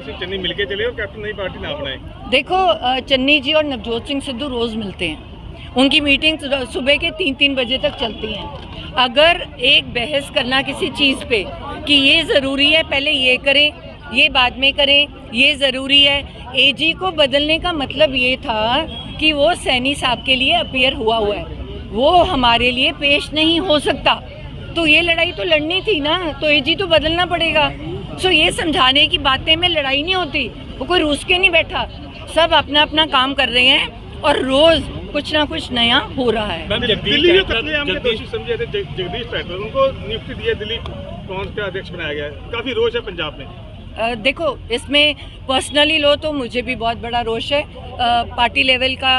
सिंह चन्नी मिलके चले और कैप्टन नई पार्टी ना बनाए? देखो, चन्नी जी और नवजोत सिंह सिद्धू रोज़ मिलते हैं। उनकी मीटिंग सुबह के 3-3 बजे तक चलती हैं। अगर एक बहस करना किसी चीज़ पे कि ये ज़रूरी है, पहले ये करें, ये बाद में करें, ये ज़रूरी है। एजी को बदलने का मतलब ये था कि वो सैनी साहब के लिए अपीयर हुआ है, वो हमारे लिए पेश नहीं हो सकता। तो ये लड़ाई तो लड़नी थी ना, तो एजी तो बदलना पड़ेगा। सो ये समझाने की बातें में लड़ाई नहीं होती, वो कोई रूस के नहीं बैठा, सब अपना अपना काम कर रहे हैं और रोज़ कुछ ना कुछ नया हो रहा है। दिल्ली में कत्लेआम के दोषी समझे थे जगदीश ट्रैक्टर, उनको नियुक्ति दी है, दिल्ली कांग्रेस का अध्यक्ष बनाया गया है। काफ़ी रोष है पंजाब में। देखो, इसमें पर्सनली लो तो मुझे भी बहुत बड़ा रोष है। पार्टी लेवल का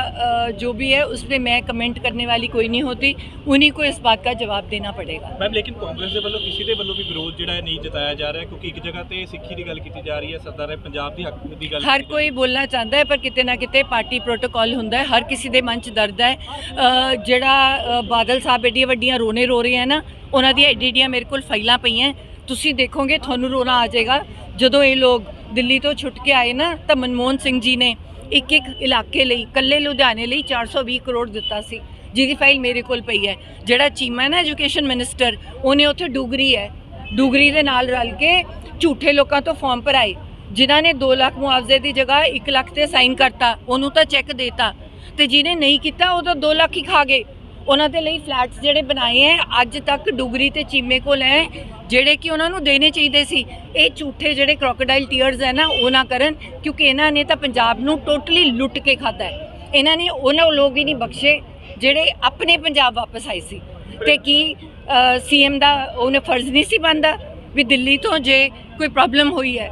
जो भी है उस पर मैं कमेंट करने वाली कोई नहीं होती, उन्हीं को इस बात का जवाब देना पड़ेगा। मैम, लेकिन कांग्रेस के वालों किसी के वालों भी विरोध जिहड़ा नहीं जताया जा रहा है, क्योंकि एक जगह पे सिੱਖੀ की गल की जा रही है, सरदार पंजाब की हक की गल हर कोई बोलना चाहता है, पर किते ना किते पार्टी प्रोटोकॉल ਹੁੰਦਾ है, हर किसी के मन च दर्द है। ਜਿਹੜਾ ਬਾਦਲ ਸਾਹਿਬ एडियां ਵੱਡੀਆਂ रोने रो रहे हैं ना, उन्हों दी एडियां मेरे को फाइलां पईयां, तुसी देखोगे थानू रोना आ जाएगा। ਜਦੋਂ ਇਹ ਲੋਕ ਦਿੱਲੀ ਤੋਂ ਛੁੱਟ ਕੇ ਆਏ ਨਾ, ਤਾਂ ਮਨਮੋਹਨ ਸਿੰਘ ਜੀ ਨੇ ਇੱਕ ਇਲਾਕੇ ਲਈ, ਕੱਲੇ ਲੁਧਿਆਣੇ ਲਈ 420 ਕਰੋੜ ਦਿੱਤਾ ਸੀ, ਜਿਹਦੀ ਫਾਈਲ ਮੇਰੇ ਕੋਲ ਪਈ ਹੈ। ਜਿਹੜਾ ਚੀਮਾ ਨਾ ਐਜੂਕੇਸ਼ਨ ਮਿਨਿਸਟਰ, ਉਹਨੇ ਉੱਥੇ ਡੁਗਰੀ ਹੈ, ਡੁਗਰੀ ਦੇ ਨਾਲ ਰਲ ਕੇ ਝੂਠੇ ਲੋਕਾਂ ਤੋਂ ਫਾਰਮ ਭਰਾਏ, ਜਿਨ੍ਹਾਂ ਨੇ 2 ਲੱਖ ਮੁਆਵਜ਼ੇ ਦੀ ਜਗ੍ਹਾ 1 ਲੱਖ ਤੇ ਸਾਈਨ ਕਰਤਾ, ਉਹਨੂੰ ਤਾਂ ਚੈੱਕ ਦੇਤਾ, ਤੇ ਜਿਹਨੇ ਨਹੀਂ ਕੀਤਾ ਉਹ ਤਾਂ 2 ਲੱਖ ਹੀ ਖਾ ਗਏ। ਉਹਨਾਂ ਦੇ ਲਈ ਫਲੈਟਸ ਜਿਹੜੇ ਬਣਾਏ ਹੈ ਅੱਜ ਤੱਕ ਡੁਗਰੀ ਤੇ ਚੀਮੇ ਕੋਲ ਹੈ, ਜਿਹੜੇ ਕਿ ਉਹਨਾਂ ਨੂੰ ਦੇਣੇ ਚਾਹੀਦੇ ਸੀ। ਇਹ ਝੂਠੇ ਜਿਹੜੇ ਕ੍ਰੋਕੋਡਾਈਲ ਟੀਅਰਸ ਹੈ ਨਾ, ਉਹ ਨਾ ਕਰਨ, ਕਿਉਂਕਿ ਇਹਨਾਂ ਨੇ ਤਾਂ ਪੰਜਾਬ ਨੂੰ ਟੋਟਲੀ ਲੁੱਟ ਕੇ ਖਾਧਾ ਹੈ। ਇਹਨਾਂ ਨੇ ਉਹਨਾਂ ਲੋਕ ਹੀ ਨਹੀਂ ਬਖਸ਼ੇ ਜਿਹੜੇ ਆਪਣੇ ਪੰਜਾਬ ਵਾਪਸ ਆਏ ਸੀ। ਤੇ ਕੀ ਸੀਐਮ ਦਾ ਉਹਨੇ ਫਰਜ਼ ਨਹੀਂ ਸੀ ਬਣਦਾ ਵੀ ਦਿੱਲੀ ਤੋਂ ਜੇ ਕੋਈ ਪ੍ਰੋਬਲਮ ਹੋਈ ਹੈ,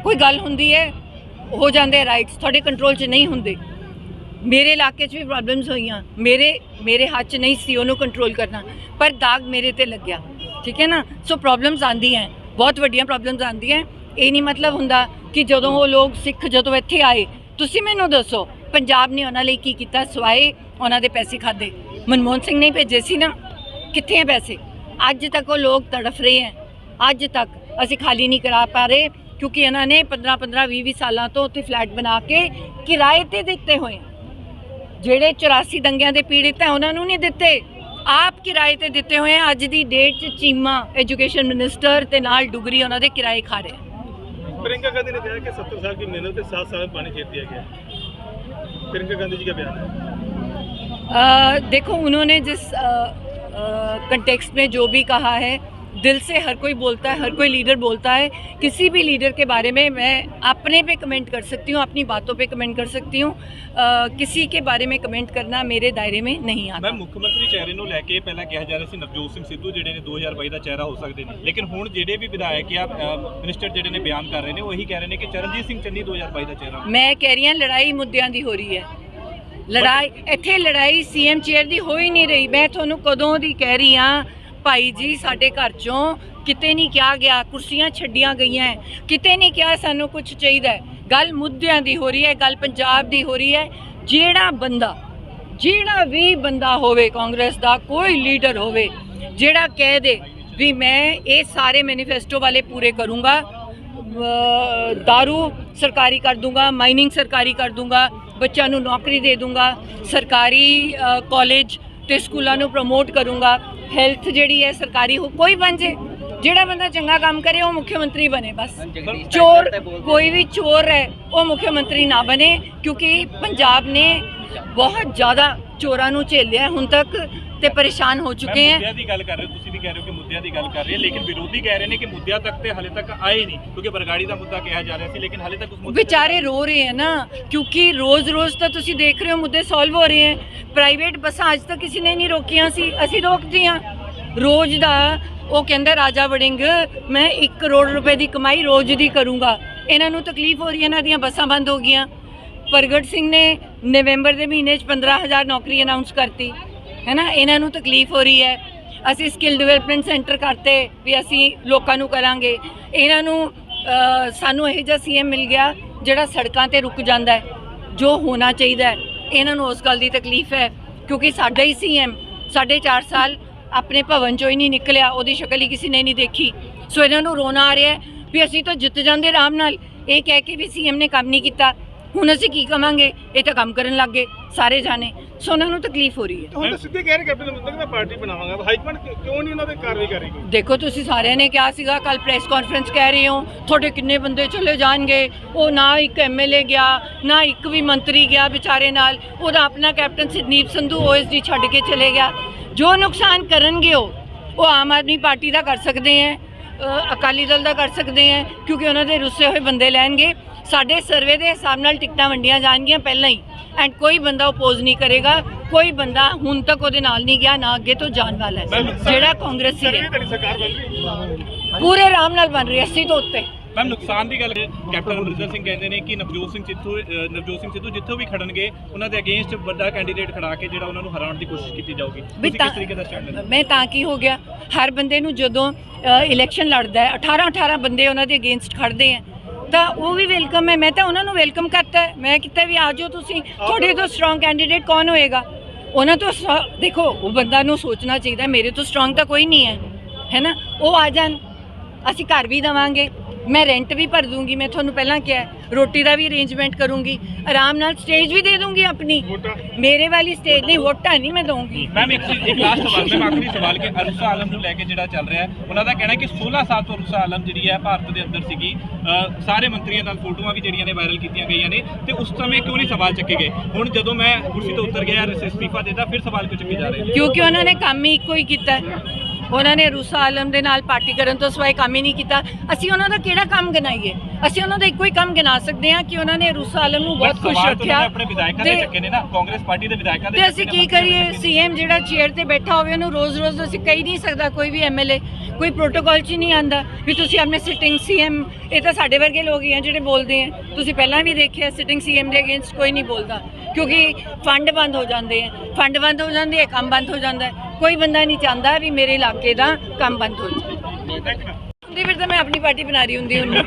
ਕੋਈ ਗੱਲ ਹੁੰਦੀ ਹੈ, ਹੋ ਜਾਂਦੇ ਰਾਈਟਸ, ਤੁਹਾਡੇ ਕੰਟਰੋਲ 'ਚ ਨਹੀਂ ਹੁੰਦੇ। मेरे इलाके भी प्रॉब्लम्स हुई, मेरे हाथ च नहीं सी उन्होंने कंट्रोल करना, पर दाग मेरे ते लग गया, ठीक है ना। सो प्रॉब्लम्स आंदी हैं, बहुत वड्डियां प्रॉब्लम्स आंदी हैं। ये नहीं मतलब हुंदा कि जदों वो लोग सिख जदों इत्थे आए, तुसीं मैनूं दसो पंजाब ने उन्हां लई की कीता सिवाए उन्हां दे पैसे खाधे? मनमोहन सिंह ने भेजे सी ना, कित्थे हैं पैसे? अज तक वो लोग तड़फ रहे हैं, अज तक असीं खाली नहीं करा पा रहे, क्योंकि इन्होंने 15-15 20-20 सालों तो उत्थे फ्लैट बना के किराए ते दिते हुए। ਜਿਹੜੇ 84 ਦੰਗਿਆਂ ਦੇ ਪੀੜਿਤ ਹੈ ਉਹਨਾਂ ਨੂੰ ਨਹੀਂ ਦਿੱਤੇ, ਆਪ ਕਿਰਾਏ ਤੇ ਦਿੱਤੇ ਹੋਏ ਆ। ਅੱਜ ਦੀ ਡੇਟ 'ਚ ਚੀਮਾ एजुकेशन मिनिस्टर ਤੇ ਨਾਲ ਡੁਗਰੀ ਉਹਨਾਂ ਦੇ ਕਿਰਾਏ ਖਾ ਰਹੇ। प्रियंका गांधी ने कहा कि 70 साल की मेहनत से 7 साल में पानी फेर दिया गया। प्रियंका गांधी जी का बयान है। देखो, उन्होंने जिस कंटेक्स्ट में जो भी कहा है, दिल से हर कोई बोलता है, हर कोई लीडर बोलता है। किसी भी लीडर के बारे में मैं अपने पे कमेंट कर सकती हूँ, अपनी बातों पे कमेंट कर सकती हूँ, किसी के बारे में कमेंट करना मेरे दायरे में नहीं आता। मैं मुख्यमंत्री चेहरे ਨੂੰ ਲੈ ਕੇ ਪਹਿਲਾਂ ਕਿਹਾ ਜਾ ਰਿਹਾ ਸੀ ਨਵਜੋਤ ਸਿੰਘ ਸਿੱਧੂ ਜਿਹੜੇ ਨੇ 2022 ਦਾ ਚਿਹਰਾ ਹੋ ਸਕਦੇ ਨੇ, ਲੇਕਿਨ ਹੁਣ ਜਿਹੜੇ ਵੀ ਵਿਧਾਇਕ ਜਾਂ ਮਿਨਿਸਟਰ ਜਿਹੜੇ ਨੇ ਬਿਆਨ ਕਰ ਰਹੇ ਨੇ, ਉਹ ਇਹੀ ਕਹਿ ਰਹੇ ਨੇ ਕਿ ਚਰਨਜੀਤ ਸਿੰਘ ਚੰਨੀ 2022 ਦਾ ਚਿਹਰਾ। ਮੈਂ ਕਹਿ ਰਹੀ ਹਾਂ, ਲੜਾਈ ਮੁੱਦਿਆਂ ਦੀ ਹੋ ਰਹੀ ਹੈ। ਲੜਾਈ ਇੱਥੇ ਲੜਾਈ ਸੀਐਮ ਚੇਅਰ ਦੀ ਹੋ ਹੀ ਨਹੀਂ ਰਹੀ। ਮੈਂ ਤੁਹਾਨੂੰ ਕਦੋਂ ਦੀ ਕਹਿ ਰਹੀ ਹਾਂ, ਭਾਈ ਜੀ ਸਾਡੇ ਘਰ ਚੋਂ ਕਿਤੇ ਨਹੀਂ ਕਿਹਾ ਗਿਆ, ਕੁਰਸੀਆਂ ਛੱਡੀਆਂ ਗਈਆਂ, ਕਿਤੇ ਨਹੀਂ ਕਿਹਾ ਸਾਨੂੰ ਕੁਝ ਚਾਹੀਦਾ ਹੈ। ਗੱਲ ਮੁੱਦਿਆਂ ਦੀ ਹੋ ਰਹੀ ਹੈ, ਗੱਲ ਪੰਜਾਬ ਦੀ ਹੋ ਰਹੀ ਹੈ। ਜਿਹੜਾ ਵੀ ਬੰਦਾ ਹੋਵੇ ਕਾਂਗਰਸ ਦਾ, ਕੋਈ ਲੀਡਰ ਹੋਵੇ ਜਿਹੜਾ ਕਹਿ ਦੇ ਵੀ ਮੈਂ ਇਹ ਸਾਰੇ ਮੈਨੀਫੈਸਟੋ ਵਾਲੇ ਪੂਰੇ ਕਰੂੰਗਾ, दारू सरकारी कर दूंगा, माइनिंग सरकारी कर दूंगा, बच्चों को नौकरी दे दूंगा, सरकारी कॉलेज ते स्कूलों को प्रमोट करूँगा, हेल्थ जी है सरकारी हो, कोई बन जाए, जोड़ा बंदा चंगा काम करे वो मुख्यमंत्री बने। बस चोर, कोई भी चोर है वो मुख्यमंत्री ना बने, क्योंकि पंजाब ने बहुत ज़्यादा चोरां नूं झेलिया हुण तक ते परेशान हो चुके हैं। मुद्दਿਆਂ ਦੀ ਗੱਲ ਕਰ ਰਹੇ ਹੋ, ਤੁਸੀਂ ਵੀ ਕਹਿ ਰਹੇ ਹੋ ਕਿ ਮੁੱਦਿਆਂ ਦੀ ਗੱਲ ਕਰ ਰਹੇ, ਲੇਕਿਨ ਵਿਰੋਧੀ ਕਹਿ ਰਹੇ ਨੇ ਕਿ ਮੁੱਦਿਆਂ ਤੱਕ ਤੇ ਹਾਲੇ ਤੱਕ ਆਏ नहीं, क्योंकि बरगाड़ी ਦਾ ਮੁੱਦਾ ਕਿਹਾ ਜਾ ਰਿਹਾ ਸੀ, लेकिन हाले तक उस मुद्दे बेचारे रो रहे हैं ना, क्योंकि रोज़ रोज़ तो तुसी देख रहे हो मुद्दे सॉल्व हो रहे हैं। प्राइवेट बसां अज तक किसी ने नहीं रोकियां सी, असीं रोकदी हां। रोज़ दा वो कहंदा राजा वड़िंग मैं 1 करोड़ रुपए की कमाई रोज़ दी करूँगा, इन्हां नूं तकलीफ हो रही है, इन्हां दीयां बसां बंद हो गईयां। प्रगट सिंह ने नवंबर के महीने 15,000 नौकरी अनाउंस करती है ना, इन्हां नूं तकलीफ हो रही है। असी स्किल डिवेलपमेंट सेंटर करते भी असी लोकां नूं करांगे, इन्हां नूं सानूं इहो जिहा सीएम मिल गया जिहड़ा सड़कां ते रुक जांदा है, जो होना चाहिए। इन्हां नूं उस गल दी तकलीफ है, क्योंकि साडा ही सीएम 4.5 साल अपने भवन चों ही नहीं निकलिया, उहदी शक्ल ही किसी ने नहीं देखी। सो इन्हां नूं रोना आ रहा है भी असी तो जित जांदे आराम नाल, ਇਹ ਕਹਿ ਕੇ ਵੀ ਸੀਐਮ ਨੇ ਕੰਮ ਨਹੀਂ ਕੀਤਾ। ਹੁਣ ਅਸੀਂ ਕੀ ਕਵਾਂਗੇ, ਇਹ ਤਾਂ ਕੰਮ ਕਰਨ ਲੱਗ ਗਏ ਸਾਰੇ ਜਾਣੇ, ਸੋ ਉਹਨਾਂ ਨੂੰ ਤਕਲੀਫ ਹੋ ਰਹੀ ਹੈ। ਹੁਣ ਤਾਂ ਸਿੱਧੇ ਕਹਿ ਰਹੇ ਕੈਪਟਨ ਅਮਰਿੰਦਰ ਕਿ ਮੈਂ ਪਾਰਟੀ ਬਣਾਵਾਂਗਾ, ਹਾਈਕਮਾਂਡ ਕਿਉਂ ਨਹੀਂ ਉਹਨਾਂ ਤੇ ਕਾਰਵਾਈ ਕਰ ਰਹੀ ਕੋਈ? ਦੇਖੋ ਤੁਸੀਂ ਸਾਰਿਆਂ ਨੇ ਕਿਹਾ ਸੀਗਾ, ਕੱਲ ਪ੍ਰੈਸ ਕਾਨਫਰੰਸ ਕਹਿ ਰਹੇ ਹੋ ਤੁਹਾਡੇ ਕਿੰਨੇ ਬੰਦੇ ਚਲੇ ਜਾਣਗੇ, ਉਹ ਨਾ ਇੱਕ ਐਮਐਲਏ ਗਿਆ ਨਾ ਇੱਕ ਵੀ ਮੰਤਰੀ ਗਿਆ ਵਿਚਾਰੇ ਨਾਲ, ਉਹਦਾ ਆਪਣਾ ਕੈਪਟਨ ਸਿਰਨੀਪ ਸੰਧੂ ਓਐਸਡੀ ਛੱਡ ਕੇ ਚਲੇ ਗਿਆ। ਜੋ ਨੁਕਸਾਨ ਕਰਨਗੇ ਉਹ ਆਮ ਆਦਮੀ ਪਾਰਟੀ ਦਾ ਕਰ ਸਕਦੇ ਹੈ, ਅਕਾਲੀ ਦਲ ਦਾ ਕਰ ਸਕਦੇ ਹੈ, ਕਿਉਂਕਿ ਉਹਨਾਂ ਦੇ ਰੁੱਸੇ ਹੋਏ ਬੰਦੇ ਲੈਣਗੇ। ਸਾਡੇ ਸਰਵੇ ਦੇ ਹਿਸਾਬ ਨਾਲ ਟਿਕਟਾਂ ਵੰਡੀਆਂ ਜਾਣਗੀਆਂ ਪਹਿਲਾਂ ਹੀ, ਐਂਡ ਕੋਈ ਬੰਦਾ ਅਪੋਜ਼ ਨਹੀਂ ਕਰੇਗਾ, ਕੋਈ ਬੰਦਾ ਹੁਣ ਤੱਕ ਉਹਦੇ ਨਾਲ ਨਹੀਂ ਗਿਆ, ਨਾ ਅੱਗੇ ਤੋਂ ਜਾਣ ਵਾਲਾ ਹੈ। ਜਿਹੜਾ ਕਾਂਗਰਸੀ ਹੈ ਸਰਕਾਰ ਬਣ ਰਹੀ ਪੂਰੇ ਆਰਾਮ ਨਾਲ ਬਣ ਰਹੀ ਹੈ 80 ਤੋਂ ਉੱਤੇ। ਮੈਮ ਨੁਕਸਾਨ ਦੀ ਗੱਲ ਕੈਪਟਨ ਅਮਰਿੰਦਰ ਸਿੰਘ ਕਹਿੰਦੇ ਨੇ ਕਿ ਨਵਜੋਤ ਸਿੰਘ ਸਿੱਧੂ ਜਿੱਥੋਂ ਵੀ ਖੜਨਗੇ ਉਹਨਾਂ ਦੇ ਅਗੇਂਸਟ ਵੱਡਾ ਕੈਂਡੀਡੇਟ ਖੜਾ ਕੇ ਜਿਹੜਾ ਉਹਨਾਂ ਨੂੰ ਹਰਾਉਣ ਦੀ ਕੋਸ਼ਿਸ਼ ਕੀਤੀ ਜਾਊਗੀ। ਤੁਸੀਂ ਕਿਸ ਤਰੀਕੇ ਦਾ ਸਟੈਂਡ ਲੈਂਦੇ? ਮੈਂ ਤਾਂ ਕੀ ਹੋ ਗਿਆ, ਹਰ ਬੰਦੇ ਨੂੰ ਜਦੋਂ ਇਲੈਕਸ਼ਨ ਲੜਦਾ ਹੈ 18 ਬੰਦੇ ਉਹਨਾਂ ਦੇ ਅਗੇਂਸਟ ਖੜਦੇ ਹੈ ਤਾਂ ਉਹ ਵੀ ਵੈਲਕਮ ਹੈ। ਮੈਂ ਤਾਂ ਉਹਨਾਂ ਨੂੰ ਵੈਲਕਮ ਕਰਤਾ ਹੈ, ਮੈਂ ਕੀਤਾ ਵੀ ਆ ਜਾਓ ਤੁਸੀਂ, ਤੁਹਾਡੇ ਤੋਂ ਸਟਰੋਂਗ ਕੈਂਡੀਡੇਟ ਕੌਣ ਹੋਏਗਾ? ਉਹਨਾਂ ਤੋਂ ਦੇਖੋ ਉਹ ਬੰਦਾ ਨੂੰ ਸੋਚਣਾ ਚਾਹੀਦਾ ਮੇਰੇ ਤੋਂ ਸਟਰੋਂਗ ਤਾਂ ਕੋਈ ਨਹੀਂ ਹੈ ਨਾ, ਉਹ ਆ ਜਾਣ, ਅਸੀਂ ਘਰ ਵੀ ਦੇਵਾਂਗੇ, ਮੈਂ ਰੈਂਟ ਵੀ ਭਰ ਦੂੰਗੀ, ਮੈਂ ਤੁਹਾਨੂੰ ਪਹਿਲਾਂ ਕਿਹਾ ਰੋਟੀ ਦਾ ਵੀ ਅਰੇਂਜਮੈਂਟ ਕਰੂੰਗੀ, ਆਰਾਮ ਨਾਲ ਸਟੇਜ ਵੀ ਦੇ ਦੂੰਗੀ ਆਪਣੀ, ਮੇਰੇ ਵਾਲੀ ਸਟੇਜ ਨਹੀਂ, ਵੋਟਾਂ ਨਹੀਂ ਮੈਂ ਦਊਂਗੀ। ਮੈਮ ਇੱਕ ਲਾਸਟ ਸਵਾਲ, ਮੈਮ ਆਖਰੀ ਸਵਾਲ ਕਿ ਅਰੁਸਾ ਆਲਮ ਨੂੰ ਲੈ ਕੇ ਜਿਹੜਾ ਚੱਲ ਰਿਹਾ ਹੈ, ਉਹਨਾਂ ਦਾ ਕਹਿਣਾ ਕਿ 16 ਸਾਲ ਤੋਂ ਅਰੁਸਾ ਆਲਮ ਜਿਹੜੀ ਹੈ ਭਾਰਤ ਦੇ ਅੰਦਰ ਸੀਗੀ, ਸਾਰੇ ਮੰਤਰੀਆਂ ਨਾਲ ਫੋਟੋਆਂ ਵੀ ਜਿਹੜੀਆਂ ਨੇ ਵਾਇਰਲ ਕੀਤੀਆਂ ਗਈਆਂ ਨੇ, ਤੇ ਉਸ ਸਮੇਂ ਕਿਉਂ ਨਹੀਂ ਸਵਾਲ ਚੱਕੇ ਗਏ? ਹੁਣ ਜਦੋਂ ਮੈਂ ਕੁਰਸੀ ਤੋਂ ਉਤਰ ਗਿਆ, ਅਸਤੀਫਾ ਦਿੱਤਾ, ਫਿਰ ਸਵਾਲ ਕਿਉਂ ਚੱਕੇ ਜਾ ਰਹੇ? ਕਿਉਂਕਿ ਉਹਨਾਂ ਨੇ ਕੰਮ ਹੀ ਇੱਕੋ ਹੀ ਕੀਤਾ, ਉਹਨਾਂ ਨੇ ਅਰੁਸਾ ਆਲਮ ਦੇ ਨਾਲ ਪਾਰਟੀ ਕਰਨ ਤੋਂ ਸਿਵਾਏ ਕੰਮ ਹੀ ਨਹੀਂ ਕੀਤਾ। ਅਸੀਂ ਉਹਨਾਂ ਦਾ ਕਿਹੜਾ ਕੰਮ ਗਿਣਾਈਏ? ਅਸੀਂ ਉਹਨਾਂ ਦਾ ਇੱਕੋ ਹੀ ਕੰਮ ਗਿਣਾ ਸਕਦੇ ਹਾਂ ਕਿ ਉਹਨਾਂ ਨੇ ਅਰੁਸਾ ਆਲਮ ਨੂੰ ਬਹੁਤ ਖੁਸ਼ ਰੱਖਿਆ। ਆਪਣੇ ਵਿਧਾਇਕਾਂ ਦੇ ਚੱਕੇ ਨੇ ਨਾ, ਕਾਂਗਰਸ ਪਾਰਟੀ ਦੇ ਵਿਧਾਇਕਾਂ ਦੇ, ਤੇ ਅਸੀਂ ਕੀ ਕਰੀਏ? ਸੀਐਮ ਜਿਹੜਾ ਚੇਅਰ ਤੇ ਬੈਠਾ ਹੋਵੇ ਉਹਨੂੰ ਰੋਜ਼-ਰੋਜ਼ ਅਸੀਂ ਕਹਿ ਨਹੀਂ ਸਕਦਾ, ਕੋਈ ਵੀ ਐਮਐਲਏ ਕੋਈ ਪ੍ਰੋਟੋਕਾਲ 'ਚ ਹੀ ਨਹੀਂ ਆਂਦਾ ਵੀ ਤੁਸੀਂ ਆਪਣੇ ਸਿਟਿੰਗ ਸੀਐਮ, ਇਹ ਤਾਂ ਸਾਡੇ ਵਰਗੇ ਲੋਕ ਹੀ ਆ ਜਿਹੜੇ ਬੋਲਦੇ ਆ। ਤੁਸੀਂ ਪਹਿਲਾਂ ਵੀ ਦੇਖਿਆ ਸਿਟਿੰਗ ਸੀਐਮ ਦੇ ਅਗੇਂਸਟ ਕੋਈ ਨਹੀਂ ਬੋਲਦਾ, ਕਿਉਂਕਿ ਫੰਡ ਬੰਦ ਹੋ ਜਾਂਦੇ ਆ, ਫੰਡ ਬੰਦ ਹੋ ਜਾਂਦੇ ਆ, ਕੰਮ ਬੰਦ ਹੋ ਜਾਂਦਾ ਹੈ। ਕੋਈ ਬੰਦਾ ਨਹੀਂ ਚਾਹੁੰਦਾ ਵੀ ਮੇਰੇ ਇਲਾਕੇ ਦਾ ਕੰਮ ਬੰਦ ਹੋ ਜਾਏ। ਹੁੰਦੀ ਫਿਰ ਤਾਂ ਮੈਂ ਆਪਣੀ ਪਾਰਟੀ ਬਣਾ ਰਹੀ ਹੁੰਦੀ ਹੁੰਦੀ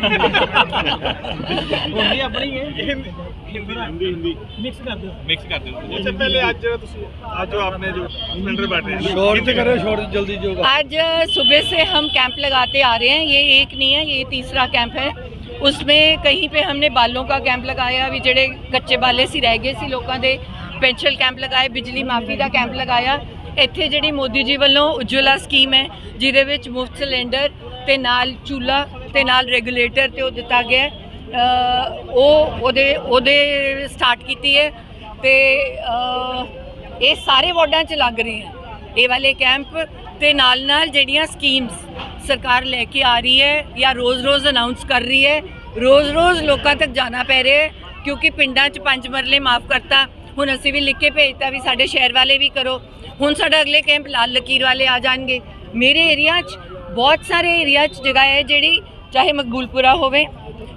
ਆਪਣੀ ਹੈ, ਹਿੰਦੀ ਮਿਕਸ ਕਰ ਦਿਓ। अच्छा पहले आज ਤੁਸੀਂ आज जो आपने जो सिलेंडर बांटे हैं शॉर्ट से करो, शॉर्ट जल्दी जो आज सुबह से हम कैंप लगाते आ रहे हैं, ये एक नहीं है, ये तीसरा कैंप है। उसमें कहीं पे हमने बालों का कैंप लगाया, भी ਜਿਹੜੇ ਕੱਚੇ ਬਾਲੇ ਸੀ ਰਹਿ ਗਏ ਸੀ ਲੋਕਾਂ ਦੇ, ਪੈਨਸ਼ਨ ਕੈਂਪ ਲਗਾਏ, ਬਿਜਲੀ ਮਾਫੀ ਦਾ ਕੈਂਪ ਲਗਾਇਆ। ਇੱਥੇ ਜਿਹੜੀ ਮੋਦੀ ਜੀ ਵੱਲੋਂ ਉਜਵਲਾ ਸਕੀਮ ਹੈ ਜਿਹਦੇ ਵਿੱਚ ਮੁਫਤ ਸਿਲੰਡਰ ਤੇ ਨਾਲ ਚੁੱਲ੍ਹਾ ਤੇ ਨਾਲ ਰੈਗੂਲੇਟਰ ਤੇ ਉਹ ਦਿੱਤਾ ਗਿਆ, ਉਹਦੇ ਸਟਾਰਟ ਕੀਤੀ ਹੈ ਤੇ ਇਹ ਸਾਰੇ ਵਾਰਡਾਂ 'ਚ ਲੱਗ ਰਹੇ ਹਨ ਇਹ ਵਾਲੇ ਕੈਂਪ। ਤੇ ਨਾਲ ਨਾਲ ਜਿਹੜੀਆਂ ਸਕੀਮਸ ਸਰਕਾਰ ਲੈ ਕੇ ਆ ਰਹੀ ਹੈ ਜਾਂ ਰੋਜ਼-ਰੋਜ਼ ਅਨਾਉਂਸ ਕਰ ਰਹੀ ਹੈ, ਰੋਜ਼-ਰੋਜ਼ ਲੋਕਾਂ ਤੱਕ ਜਾਣਾ ਪੈ ਰਿਹਾ ਹੈ, ਕਿਉਂਕਿ ਪਿੰਡਾਂ 'ਚ 5 ਮਰਲੇ ਮਾਫ ਕਰਤਾ, ਹੁਣ ਅਸੀਂ ਵੀ ਲਿਖ ਕੇ ਭੇਜਤਾ ਵੀ ਸਾਡੇ ਸ਼ਹਿਰ ਵਾਲੇ ਵੀ ਕਰੋ। ਹੁਣ ਸਾਡਾ ਅਗਲੇ ਕੈਂਪ ਲਾਲ ਲਕੀਰ ਵਾਲੇ ਆ ਜਾਣਗੇ। ਮੇਰੇ ਏਰੀਆ 'ਚ ਬਹੁਤ ਸਾਰੇ ਏਰੀਆ 'ਚ ਜਗ੍ਹਾ ਹੈ ਜਿਹੜੀ, ਚਾਹੇ ਮਕਬੂਲਪੁਰਾ ਹੋਵੇ,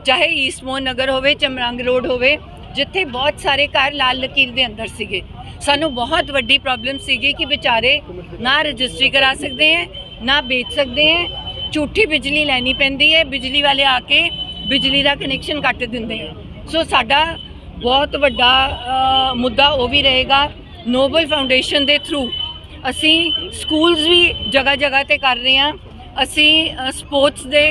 ਚਾਹੇ ਈਸਟ ਮੋਹਨ ਨਗਰ ਹੋਵੇ, ਚਮਰੰਗ ਰੋਡ ਹੋਵੇ, ਜਿੱਥੇ ਬਹੁਤ ਸਾਰੇ ਘਰ ਲਾਲ ਲਕੀਰ ਦੇ ਅੰਦਰ ਸੀਗੇ। ਸਾਨੂੰ ਬਹੁਤ ਵੱਡੀ ਪ੍ਰੋਬਲਮ ਸੀਗੀ ਕਿ ਵਿਚਾਰੇ ਨਾ ਰਜਿਸਟਰੀ ਕਰਾ ਸਕਦੇ ਹੈ, ਨਾ ਵੇਚ ਸਕਦੇ ਹੈ, ਝੂਠੀ ਬਿਜਲੀ ਲੈਣੀ ਪੈਂਦੀ ਹੈ, ਬਿਜਲੀ ਵਾਲੇ ਆ ਕੇ ਬਿਜਲੀ ਦਾ ਕਨੈਕਸ਼ਨ ਕੱਟ ਦਿੰਦੇ ਹੈ। ਸੋ ਸਾਡਾ ਬਹੁਤ ਵੱਡਾ ਮੁੱਦਾ ਉਹ ਵੀ ਰਹੇਗਾ। ਨੋਬਲ ਫਾਊਂਡੇਸ਼ਨ ਦੇ ਥਰੂ ਅਸੀਂ ਸਕੂਲਸ ਵੀ ਜਗ੍ਹਾ ਜਗ੍ਹਾ ਤੇ ਕਰ ਰਹੇ ਹਾਂ, ਅਸੀਂ ਸਪੋਰਟਸ ਦੇ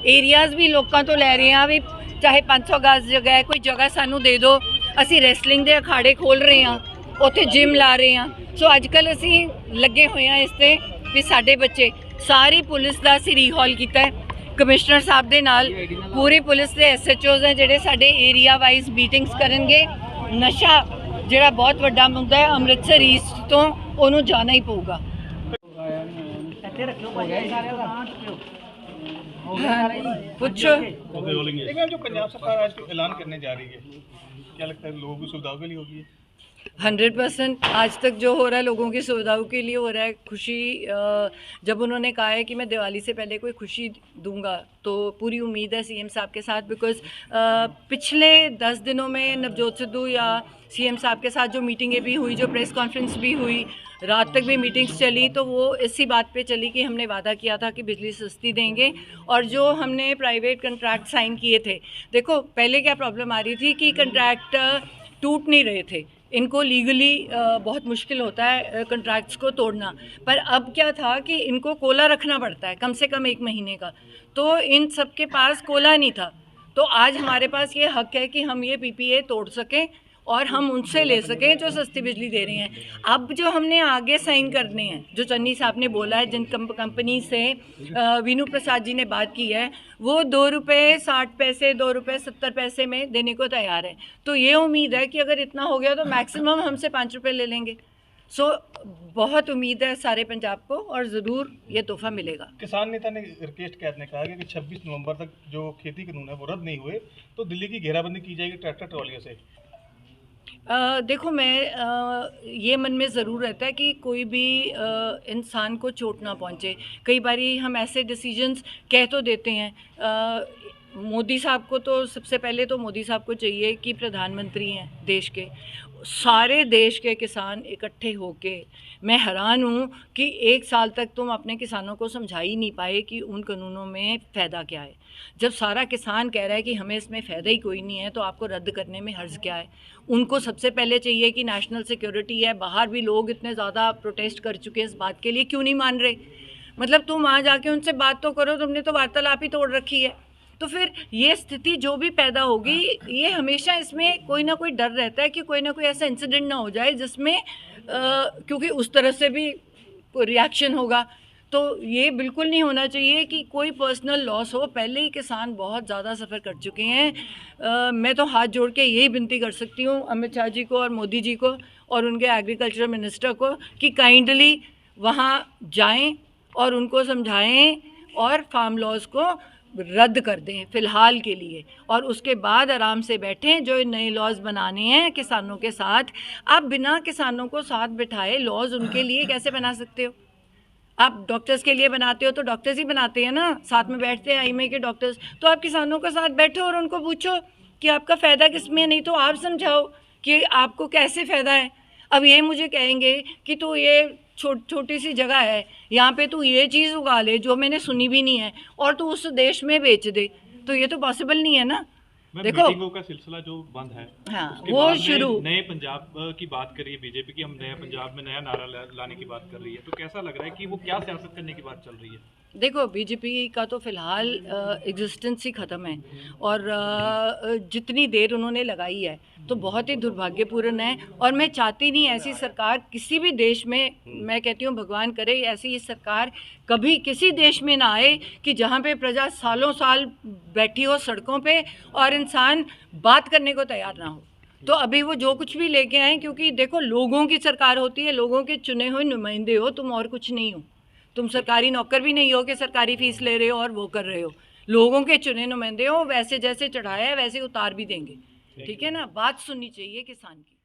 ਏਰੀਆਜ਼ ਵੀ ਲੋਕਾਂ ਤੋਂ ਲੈ ਰਹੇ ਹਾਂ ਵੀ ਚਾਹੇ 500 ਗਜ਼ ਜਗ੍ਹਾ ਹੈ, ਕੋਈ ਜਗ੍ਹਾ ਸਾਨੂੰ ਦੇ ਦਿਓ। ਅਸੀਂ ਰੈਸਲਿੰਗ ਦੇ ਅਖਾੜੇ ਖੋਲ੍ਹ ਰਹੇ ਹਾਂ, ਉੱਥੇ ਜਿਮ ਲਾ ਰਹੇ ਹਾਂ। ਸੋ ਅੱਜ ਕੱਲ੍ਹ ਅਸੀਂ ਲੱਗੇ ਹੋਏ ਹਾਂ ਇਸ 'ਤੇ ਵੀ ਸਾਡੇ ਬੱਚੇ, ਸਾਰੀ ਪੁਲਿਸ ਦਾ ਅਸੀਂ ਰੀਹੌਲ ਕੀਤਾ ਹੈ ਕਮਿਸ਼ਨਰ ਸਾਹਿਬ ਦੇ ਨਾਲ, ਪੂਰੀ ਪੁਲਿਸ ਦੇ SHOs ਹੈ ਜਿਹੜੇ ਸਾਡੇ ਏਰੀਆ ਵਾਈਜ਼ ਮੀਟਿੰਗਸ ਕਰਨਗੇ। ਨਸ਼ਾ ਜਿਹੜਾ ਬਹੁਤ ਵੱਡਾ ਮੁੱਦਾ ਹੈ ਅੰਮ੍ਰਿਤਸਰ ਈਸਟ ਤੋਂ, ਉਹਨੂੰ ਜਾਣਾ ਹੀ ਪਊਗਾ। ਪੁੱਛੋ। लेकिन जो पंजाब सरकार आज ऐलान करने जा रही है, क्या लगता है लोगों की सुविधाओं के लिए होगी? 100% आज तक जो हो रहा है लोगों की सुविधाओं के लिए हो रहा है। खुशी, जब उन्होंने कहा है कि मैं दिवाली से पहले कोई खुशी दूंगा तो पूरी उम्मीद है सीएम साहब के साथ, बिकॉज़ पिछले 10 दिनों में नवजोत सिद्धू या सीएम साहब के साथ जो मीटिंगें भी हुई, जो प्रेस कॉन्फ्रेंस भी हुई, रात तक भी मीटिंग्स चली, तो वो इसी बात पे चली कि हमने वादा किया था कि बिजली सस्ती देंगे। और जो हमने प्राइवेट कंट्रैक्ट साइन किए थे, देखो पहले क्या प्रॉब्लम आ रही थी कि कंट्रैक्ट टूट नहीं रहे थे, इनको लीगली बहुत मुश्किल होता है कंट्रैक्ट्स को तोड़ना, पर अब क्या था कि इनको कोला रखना पड़ता है कम से कम 1 महीने का, तो इन सब के पास कोला नहीं था, तो आज हमारे पास ये हक है कि हम ये PPA तोड़ सकें और हम उनसे ले सकें जो सस्ती बिजली दे रहे हैं। अब जो हमने आगे साइन करने हैं, जो चन्नी साहब ने बोला है, जिन कंपनी से वीनू प्रसाद जी ने बात की है, वो 2 रुपये 60 पैसे 2 रुपये 70 पैसे में देने को तैयार है। तो ये उम्मीद है कि अगर इतना हो गया तो मैक्सिमम हमसे 5 रुपये ले लेंगे। सो बहुत उम्मीद है सारे पंजाब को और ज़रूर ये तोहफा मिलेगा। किसान नेता ने राकेश कैद ने कहा कि 26 नवंबर तक जो खेती कानून है वो रद्द नहीं हुए तो दिल्ली की घेराबंदी की जाएगी ट्रैक्टर ट्रॉलियों से। देखो, मैं ये मन में ज़रूर रहता है कि कोई भी इंसान को चोट ना पहुँचे। कई बारी हम ऐसे डिसीजंस कह तो देते हैं। मोदी साहब को तो सबसे पहले तो मोदी साहब को चाहिए कि प्रधानमंत्री हैं देश के, सारे देश के किसान इकट्ठे होके, मैं हैरान हूँ कि 1 साल तक तुम अपने किसानों को समझा ही नहीं पाए कि उन कानूनों में फ़ायदा क्या है। जब सारा किसान कह रहा है कि हमें इसमें फ़ायदा ही कोई नहीं है तो आपको रद्द करने में हर्ज क्या है। उनको सबसे पहले चाहिए कि नेशनल सिक्योरिटी है, बाहर भी लोग इतने ज़्यादा प्रोटेस्ट कर चुके हैं इस बात के लिए, क्यों नहीं मान रहे? मतलब तुम वहाँ जाके उनसे बात तो करो, तुमने तो वार्तालाप ही तोड़ रखी है। तो फिर ये स्थिति जो भी पैदा होगी, ये हमेशा इसमें कोई ना कोई डर रहता है कि कोई ना कोई ऐसा इंसिडेंट ना हो जाए जिसमें क्योंकि उस तरह से भी रिएक्शन होगा। तो ये बिल्कुल नहीं होना चाहिए कि कोई पर्सनल लॉस हो। पहले ही किसान बहुत ज़्यादा सफ़र कर चुके हैं। मैं तो हाथ जोड़ के यही विनती कर सकती हूँ अमित शाह जी को और मोदी जी को और उनके एग्रीकल्चर मिनिस्टर को कि काइंडली वहाँ जाएं और उनको समझाएं और फार्म लॉज को रद्द कर दें फ़िलहाल के लिए, और उसके बाद आराम से बैठें। जो नए लॉज बनाने हैं किसानों के साथ, आप बिना किसानों को साथ बिठाए लॉज उनके लिए कैसे बना सकते हो? आप डॉक्टर्स के लिए बनाते हो तो डॉक्टर्स ही बनाते हैं ना, साथ में बैठते हैं IMA के डॉक्टर्स। तो आप किसानों के साथ बैठो और उनको पूछो कि आपका फ़ायदा किस में, नहीं तो आप समझाओ कि आपको कैसे फ़ायदा है। अब ये मुझे कहेंगे कि तो ये छोटी सी जगह है, यहाँ पे तू ये चीज़ उगा ले जो मैंने सुनी भी नहीं है और तू उस देश में बेच दे, तो ये तो पॉसिबल नहीं है ना। देखो, मीटिंगों का सिलसिला जो बंद है, हाँ, उसके वो बाद शुरू नए पंजाब की बात कर रही है बीजेपी की, हम नया पंजाब में नया नारा लाने की बात कर रही है। तो कैसा लग रहा है कि वो क्या सियासत करने की बात चल रही है? देखो, बीजेपी का तो फ़िलहाल एग्जिस्टेंस ही ख़त्म है और जितनी देर उन्होंने लगाई है तो बहुत ही दुर्भाग्यपूर्ण है। और मैं चाहती नहीं ऐसी सरकार किसी भी देश में, मैं कहती हूँ भगवान करे ऐसी सरकार कभी किसी देश में ना आए कि जहाँ पे प्रजा सालों साल बैठी हो सड़कों पे और इंसान बात करने को तैयार ना हो। तो अभी वो जो कुछ भी लेके आए, क्योंकि देखो लोगों की सरकार होती है, लोगों के चुने हुए नुमाइंदे हो, तुम और कुछ नहीं हो। तुम सरकारी नौकर भी नहीं हो कि सरकारी फीस ले रहे हो और वो कर रहे हो। लोगों के चुने नुमाइंदे हो, वैसे जैसे चढ़ाया है वैसे उतार भी देंगे। ठीक है ना? बात सुननी चाहिए किसान की।